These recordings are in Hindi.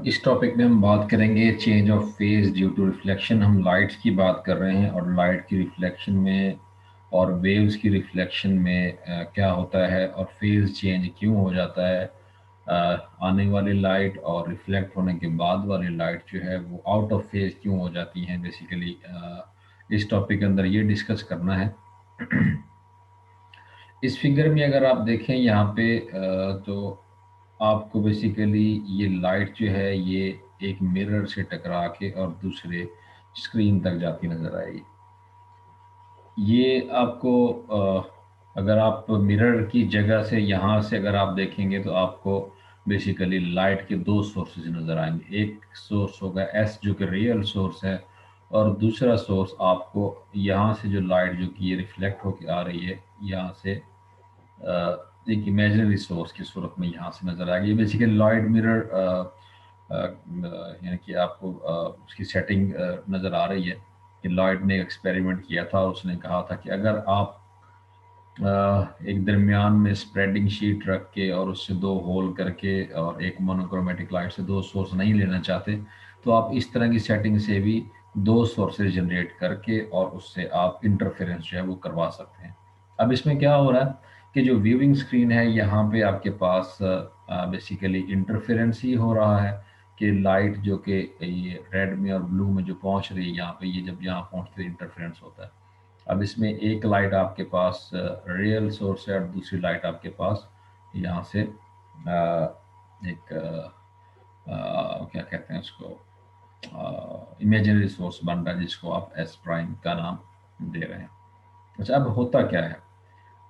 इस टॉपिक में हम बात करेंगे change of phase due to reflection. हम लाइट्स की बात कर रहे हैं और लाइट की रिफ्लेक्शन में और वेव्स की रिफ्लेक्शन में क्या होता है और फेज चेंज क्यों हो जाता है। आने वाली लाइट और रिफ्लेक्ट होने के बाद वाली लाइट जो है वो आउट ऑफ फेज क्यों हो जाती हैं। बेसिकली इस टॉपिक के अंदर ये डिस्कस करना है। इस फिगर में अगर आप देखें यहाँ पे तो आपको बेसिकली ये लाइट जो है ये एक मिरर से टकरा के और दूसरे स्क्रीन तक जाती नजर आएगी। ये आपको अगर आप मिरर की जगह से यहाँ से अगर आप देखेंगे तो आपको बेसिकली लाइट के दो सोर्सेज नजर आएंगे। एक सोर्स होगा एस जो कि रियल सोर्स है, और दूसरा सोर्स आपको यहाँ से जो लाइट जो कि ये रिफ्लेक्ट होकर आ रही है यहाँ से एक इमेजिनरी सोर्स की सूरत में यहाँ से नजर आएगी। ये बेसिकली लाइट मिरर यानी कि आपको उसकी सेटिंग नज़र आ रही है कि लॉयड ने एक्सपेरिमेंट किया था। उसने कहा था कि अगर आप एक दरमियान में स्प्रेडिंग शीट रख के और उससे दो होल करके और एक मोनोक्रोमेटिक लाइट से दो सोर्स नहीं लेना चाहते तो आप इस तरह की सेटिंग से भी दो सोर्सेज जनरेट करके और उससे आप इंटरफेरेंस जो है वो करवा सकते हैं। अब इसमें क्या हो रहा है कि जो व्यूइंग स्क्रीन है यहाँ पे आपके पास बेसिकली इंटरफेरेंस ही हो रहा है कि लाइट जो कि ये रेड में और ब्लू में जो पहुंच रही है यहाँ पे, ये जब यहाँ पहुंचती है इंटरफेरेंस होता है। अब इसमें एक लाइट आपके पास रियल सोर्स है और दूसरी लाइट आपके पास यहाँ से एक क्या कहते हैं उसको, इमेजिनरी सोर्स बन रहा है जिसको आप एस प्राइम का नाम दे रहे हैं। अच्छा, अब होता क्या है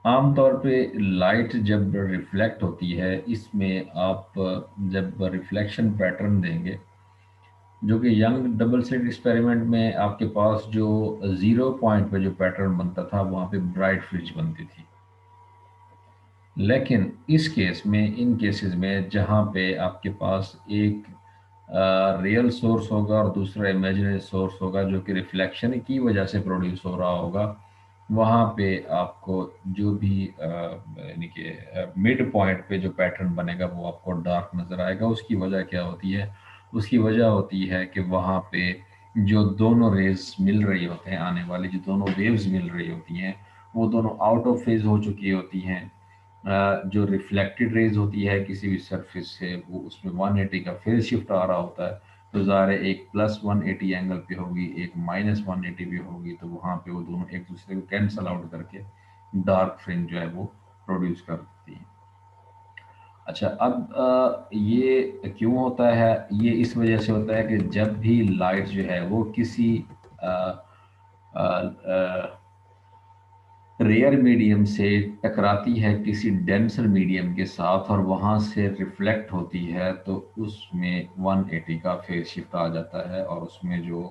आमतौर पे लाइट जब रिफ्लेक्ट होती है इसमें आप जब रिफ्लेक्शन पैटर्न देंगे जो कि यंग डबल स्लिट एक्सपेरिमेंट में आपके पास जो जीरो पॉइंट पे जो पैटर्न बनता था वहाँ पे ब्राइट फ्रिंज बनती थी। लेकिन इस केस में, इन केसेस में जहाँ पे आपके पास एक रियल सोर्स होगा और दूसरा इमेजिनरी सोर्स होगा जो कि रिफ्लेक्शन की वजह से प्रोड्यूस हो रहा होगा, वहाँ पे आपको जो भी यानी कि मिड पॉइंट पे जो पैटर्न बनेगा वो आपको डार्क नज़र आएगा। उसकी वजह क्या होती है? उसकी वजह होती है कि वहाँ पे जो दोनों रेज मिल रही होते हैं, आने वाली जो दोनों वेव्स मिल रही होती हैं वो दोनों आउट ऑफ फेज हो चुकी होती हैं। जो रिफ्लेक्टेड रेज होती है किसी भी सरफेस से वो उसमें 180 का फेज शिफ्ट आ रहा होता है। तो ज़ाहिर है एक प्लस 180 एंगल पे होगी, एक माइनस 180 भी होगी, तो वहाँ पे वो दोनों एक दूसरे को कैंसल आउट करके डार्क फ्रिंज जो है वो प्रोड्यूस करती है। अच्छा, अब ये क्यों होता है? ये इस वजह से होता है कि जब भी लाइट जो है वो किसी रेयर मीडियम से टकराती है किसी डेंसर मीडियम के साथ और वहाँ से रिफ्लेक्ट होती है तो उसमें 180 का फेज शिफ्ट आ जाता है और उसमें जो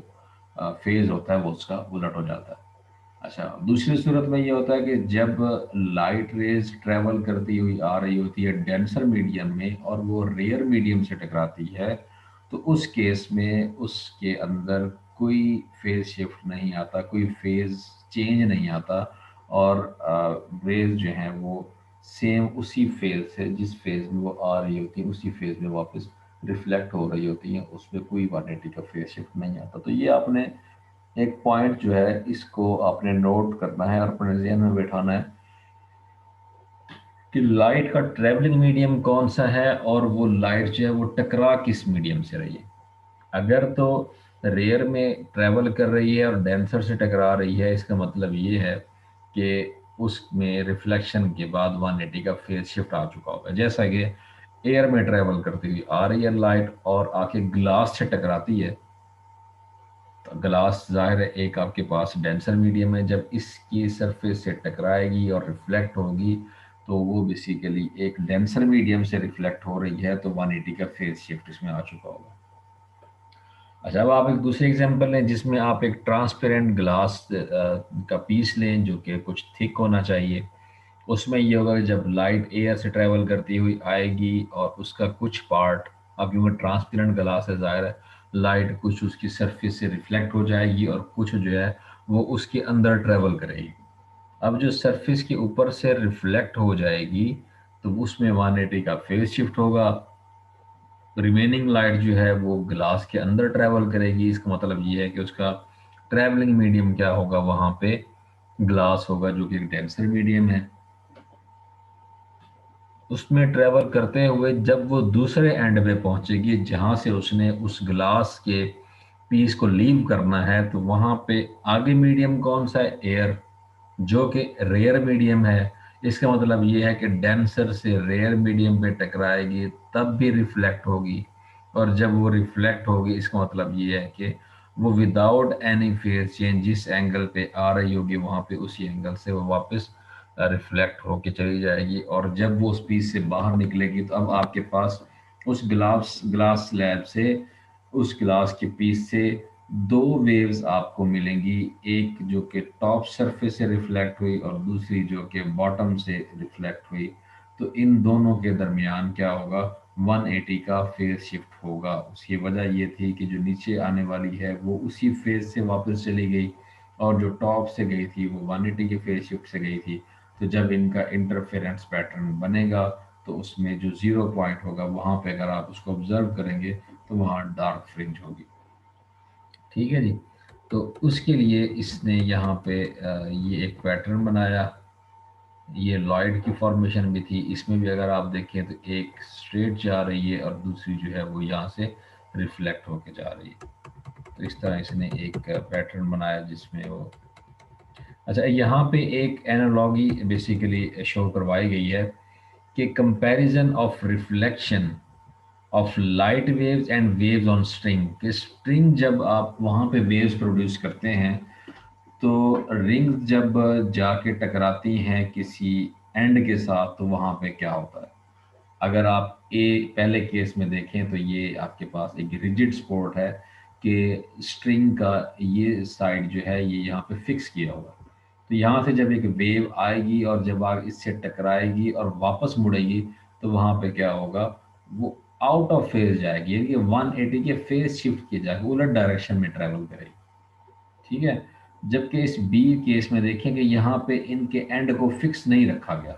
फेज होता है वो उसका उलट हो जाता है। अच्छा, दूसरी सूरत में ये होता है कि जब लाइट रेज ट्रेवल करती हुई आ रही होती है डेंसर मीडियम में और वो रेयर मीडियम से टकराती है तो उस केस में उसके अंदर कोई फेज शिफ्ट नहीं आता, कोई फेज चेंज नहीं आता और रेज जो हैं वो सेम उसी फेज से जिस फेज में वो आ रही होती है उसी फेज में वापस रिफ्लेक्ट हो रही होती हैं। उसमें कोई 180 का फेज शिफ्ट नहीं आता। तो ये आपने एक पॉइंट जो है इसको आपने नोट करना है और अपने जहन में बैठाना है कि लाइट का ट्रेवलिंग मीडियम कौन सा है और वो लाइट जो है वो टकरा किस मीडियम से रही है। अगर तो रेयर में ट्रेवल कर रही है और डेंसर से टकरा रही है, इसका मतलब ये है कि उसमें रिफ्लेक्शन के बाद 180 का फेज शिफ्ट आ चुका होगा। जैसा कि एयर में ट्रेवल करती हुई आ रही है लाइट और आके ग्लास से टकराती है, तो ग्लास ज़ाहिर है एक आपके पास डेंसर मीडियम है, जब इसकी सरफेस से टकराएगी और रिफ्लेक्ट होगी तो वो बेसिकली एक डेंसर मीडियम से रिफ्लेक्ट हो रही है तो 180 का फेज शिफ्ट इसमें आ चुका होगा। अच्छा, अब आप एक दूसरी एग्जांपल लें जिसमें आप एक ट्रांसपेरेंट ग्लास का पीस लें जो कि कुछ थिक होना चाहिए। उसमें ये होगा कि जब लाइट एयर से ट्रेवल करती हुई आएगी और उसका कुछ पार्ट, अब क्योंकि ट्रांसपेरेंट ग्लास है ज़ाहिर है लाइट कुछ उसकी सरफेस से रिफ्लेक्ट हो जाएगी और कुछ जो है वो उसके अंदर ट्रेवल करेगी। अब जो सरफेस के ऊपर से रिफ्लेक्ट हो जाएगी तो उसमें 180 का फेज शिफ्ट होगा रिमेनिंग लाइट जो है वो ग्लास के अंदर ट्रैवल करेगी। इसका मतलब ये है कि उसका ट्रैवलिंग मीडियम क्या होगा, वहां पे ग्लास होगा जो कि एक डेंसर मीडियम है। उसमें ट्रैवल करते हुए जब वो दूसरे एंड पे पहुंचेगी जहां से उसने उस ग्लास के पीस को लीव करना है, तो वहां पे आगे मीडियम कौन सा है, एयर, जो कि रेयर मीडियम है। इसका मतलब ये है कि डेंसर से रेयर मीडियम पे टकराएगी तब भी रिफ्लेक्ट होगी, और जब वो रिफ्लेक्ट होगी इसका मतलब ये है कि वो विदाउट एनी फेज चेंज जिस एंगल पे आ रही होगी वहां पे उसी एंगल से वो वापस रिफ्लेक्ट होके चली जाएगी। और जब वो उस पीस से बाहर निकलेगी तो अब आपके पास उस ग्लास ग्लास स्लैब से, उस ग्लास के पीस से दो वेव्स आपको मिलेंगी, एक जो कि टॉप सरफेस से रिफ्लेक्ट हुई और दूसरी जो कि बॉटम से रिफ्लेक्ट हुई। तो इन दोनों के दरमियान क्या होगा, 180 का फेज शिफ्ट होगा। उसकी वजह ये थी कि जो नीचे आने वाली है वो उसी फेज से वापस चली गई, और जो टॉप से गई थी वो 180 के फेज शिफ्ट से गई थी। तो जब इनका इंटरफेरेंस पैटर्न बनेगा तो उसमें जो जीरो पॉइंट होगा वहां पे अगर आप उसको ऑब्जर्व करेंगे तो वहां डार्क फ्रिंज होगी। ठीक है जी। तो उसके लिए इसने यहाँ पे ये एक पैटर्न बनाया। ये लॉयड की फॉर्मेशन भी थी, इसमें भी अगर आप देखें तो एक स्ट्रेट जा रही है और दूसरी जो है वो यहाँ से रिफ्लेक्ट होके जा रही है। तो इस तरह इसने एक पैटर्न बनाया जिसमें वो, अच्छा यहाँ पे एक एनालॉगी बेसिकली शो करवाई गई है कि comparison of reflection of light waves and waves on string, कि स्ट्रिंग जब आप वहाँ पे वेव्स प्रोड्यूस करते हैं तो रिंग जब जाके टकराती हैं किसी एंड के साथ तो वहाँ पे क्या होता है। अगर आप ए पहले केस में देखें तो ये आपके पास एक रिजिड सपोर्ट है कि स्ट्रिंग का ये साइड जो है ये यहाँ पे फिक्स किया हुआ। तो यहाँ से जब एक वेव आएगी और जब आग इससे टकराएगी और वापस मुड़ेगी तो वहाँ पे क्या होगा, वो आउट ऑफ फेज जाएगी, यानी कि 180 के फेज शिफ्ट की जाएगी, उलट डायरेक्शन में ट्रेवल करेगी। ठीक है। जबकि इस बी केस में देखेंगे यहाँ पे इनके एंड को फिक्स नहीं रखा गया,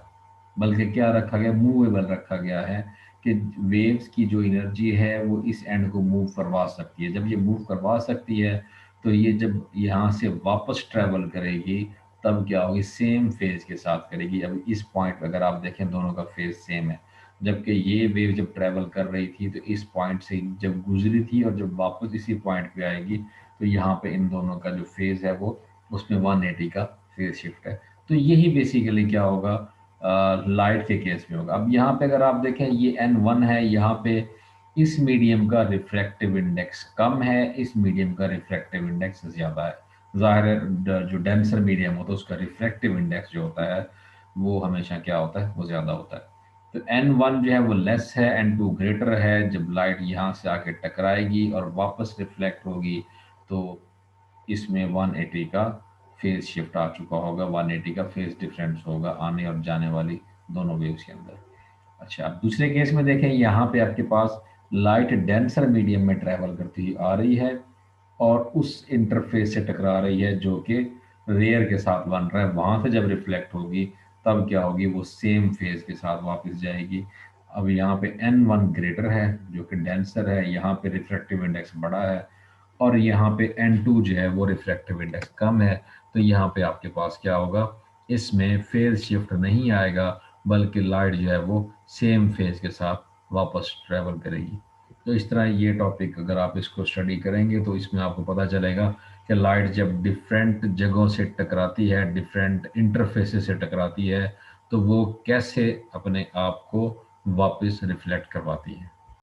बल्कि क्या रखा गया, मूवेबल रखा गया है कि वेव्स की जो एनर्जी है वो इस एंड को मूव करवा सकती है। जब ये मूव करवा सकती है तो ये जब यहाँ से वापस ट्रेवल करेगी तब क्या होगी, सेम फेज के साथ करेगी। अब इस पॉइंट पे अगर आप देखें दोनों का फेज सेम है, जबकि ये वेव जब ट्रेवल कर रही थी तो इस पॉइंट से जब गुजरी थी और जब वापस इसी पॉइंट पे आएगी तो यहाँ पे इन दोनों का जो फेज है वो उसमें 180 का फेज शिफ्ट है। तो यही बेसिकली क्या होगा, लाइट के केस में होगा। अब यहाँ पे अगर आप देखें ये N1 है, यहाँ पे इस मीडियम का रिफ्रैक्टिव इंडेक्स कम है, इस मीडियम का रिफ्रैक्टिव इंडेक्स ज़्यादा है। ज़ाहिर है जो डेंसर मीडियम होता है उसका रिफ्रैक्टिव इंडेक्स जो होता है वो हमेशा क्या होता है, वो ज़्यादा होता है। तो N1 जो है वो लेस है, N2 ग्रेटर है। जब लाइट यहाँ से आके टकराएगी और वापस रिफ्लेक्ट होगी तो इसमें 180 का फेज शिफ्ट आ चुका होगा, 180 का फेज डिफरेंस होगा आने और जाने वाली दोनों वेव्स के अंदर। अच्छा, अब दूसरे केस में देखें, यहाँ पे आपके पास लाइट डेंसर मीडियम में ट्रैवल करती हुई आ रही है और उस इंटरफेस से टकरा रही है जो कि रेयर के साथ बन रहा है। वहां से जब रिफ्लेक्ट होगी तब क्या होगी, वो सेम फेज के साथ वापस जाएगी। अब यहाँ पे N1 ग्रेटर है जो कि डेंसर है, यहाँ पे रिफ्रैक्टिव इंडेक्स बड़ा है, और यहाँ पे N2 जो है वो रिफ्रैक्टिव इंडेक्स कम है। तो यहाँ पे आपके पास क्या होगा, इसमें फेज शिफ्ट नहीं आएगा बल्कि लाइट जो है वो सेम फेज के साथ वापस ट्रेवल करेगी। तो इस तरह ये टॉपिक अगर आप इसको स्टडी करेंगे तो इसमें आपको पता चलेगा कि लाइट जब डिफरेंट जगहों से टकराती है, डिफरेंट इंटरफेसेस से टकराती है, तो वो कैसे अपने आप को वापस रिफ्लेक्ट करवाती है।